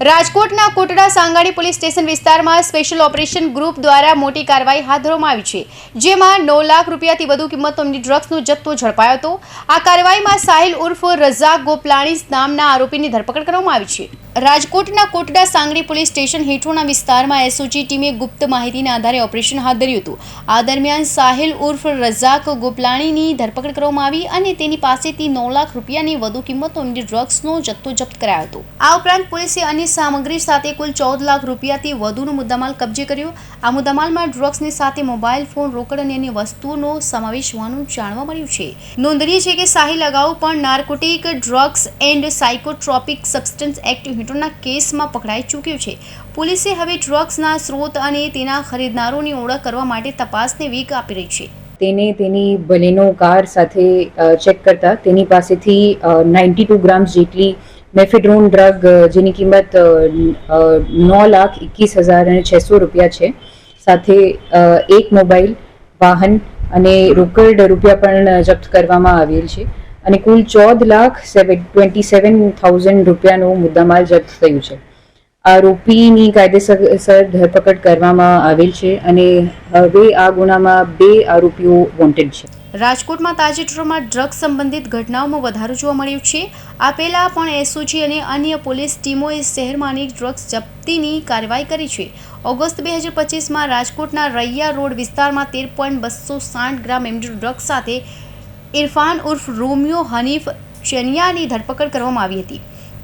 રાજકોટના Kotda Sangani police station વિસ્તારમાં special operation group દ્વારા મોટી કાર્યવાહી હાથ ધરવામાં આવી છે, જેમાં 9 લાખ રૂપિયાથી વધુ કિંમતનો ડ્રગ્સનો જથ્થો ઝડપાયો હતો। આ કાર્યવાહીમાં સાહિલ ઉર્ફ રઝાક ગોપલાણી નામના આરોપીની ધરપકડ કરવામાં આવી છે। રાજકોટના કોટડા સાંગણી પોલીસ સ્ટેશન હેઠળના વિસ્તારમાં એસઓજી ટીમે ગુપ્ત માહિતીના આધારે ઓપરેશન હાથ ધર્યું હતું। આ દરમિયાન સાહિલ ઉર્ફ રઝાક ગોપલાણીની ધરપકડ કરવામાં આવી અને તેની પાસેથી 9 લાખ રૂપિયાની વધુ કિંમતનો ડ્રગ્સનો જથ્થો જપ્ત કરાયો હતો। આ ઉપરાંત પોલીસે અન્ય સામગ્રી સાથે કુલ 14 લાખ રૂપિયાથી વધુનો મુદ્દામાલ કબજે કર્યો। આ મુદ્દામાલમાં ડ્રગ્સની સાથે મોબાઈલ ફોન, રોકડ અને અન્ય વસ્તુઓનો સમાવેશ હોવાનું જાણવા મળ્યું છે। નોંધનીય છે કે સાહિલ અગાઉ પણ narcotic drugs and psychotropic substance act હેઠળના કેસમાં પકડાઈ ચૂક્યો છે। પોલીસે હવે ડ્રગ્સના સ્ત્રોત અને તેના ખરીદનારોની ઓળખ કરવા માટે તપાસને વેગ આપી રહી છે। તેને તેની બલેનો કાર સાથે ચેક કરતા તેની પાસેથી 92 ગ્રામ્સ જેટલી મેફેડ્રોન ડ્રગ જેની કિંમત 9,21,600 રૂપિયા છે, સાથે એક મોબાઈલ, વાહન અને રોકડ રૂપિયા પણ જપ્ત કરવામાં આવેલ છે અને કુલ 14,27,000 રૂપિયાનો મુદ્દામાલ જપ્ત થયું છે। આરોપીની કાયદેસર ધરપકડ કરવામાં આવેલ છે અને હવે આ ગુનામાં 2 આરોપીઓ વોન્ટેડ છે। રાજકોટમાં તાજેતરમાં ડ્રગ્સ સંબંધિત ઘટનાઓમાં વધારો જોવા મળ્યો છે। આ પહેલા પણ એસઓજી અને અન્ય પોલીસ ટીમોએ શહેરમાં અનેક ડ્રગ્સ જપ્તીની કાર્યવાહી કરી છે। ઓગસ્ટ 2025માં રાજકોટના રૈયા રોડ વિસ્તારમાં 13.260 ગ્રામ એમડી ડ્રગ્સ સાથે ઇરફાન ઉર્ફ રોમિયો હનીફ ચેનિયાની ધરપકડ કરવામાં આવી હતી,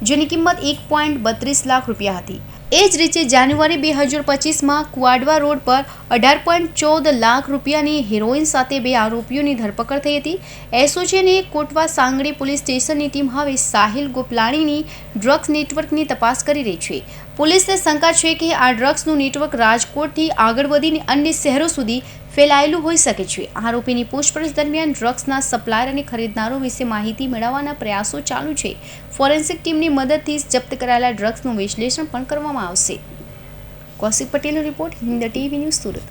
જેની કિંમત 1.32 લાખ રૂપિયા હતી। એ જ રીતે જાન્યુઆરી 2025માં કુવાડવા રોડ પર 18.14 લાખ રૂપિયાની હેરોઇન સાથે 2 આરોપીઓની ધરપકડ થઈ હતી। એસઓજી અને કોટવા સાંગણી પોલીસ સ્ટેશનની ટીમ હવે સાહિલ ગોપલાણીની ડ્રગ્સ નેટવર્કની તપાસ કરી રહી છે। પોલીસને શંકા છે કે આ ડ્રગ્સનું નેટવર્ક રાજકોટથી આગળ વધીને અન્ય શહેરો સુધી ફેલાયેલું હોઈ શકે છે। આરોપીની પૂછપરછ દરમિયાન ડ્રગ્સના સપ્લાયર અને ખરીદનારો વિશે માહિતી મેળવવાના પ્રયાસો ચાલુ છે। ફોરેન્સિક ટીમની મદદથી જપ્ત કરાયેલા ડ્રગ્સનું વિશ્લેષણ પણ કરવામાં આવશે। કૌશિક પટેલનો report, Hind TV news, Surat.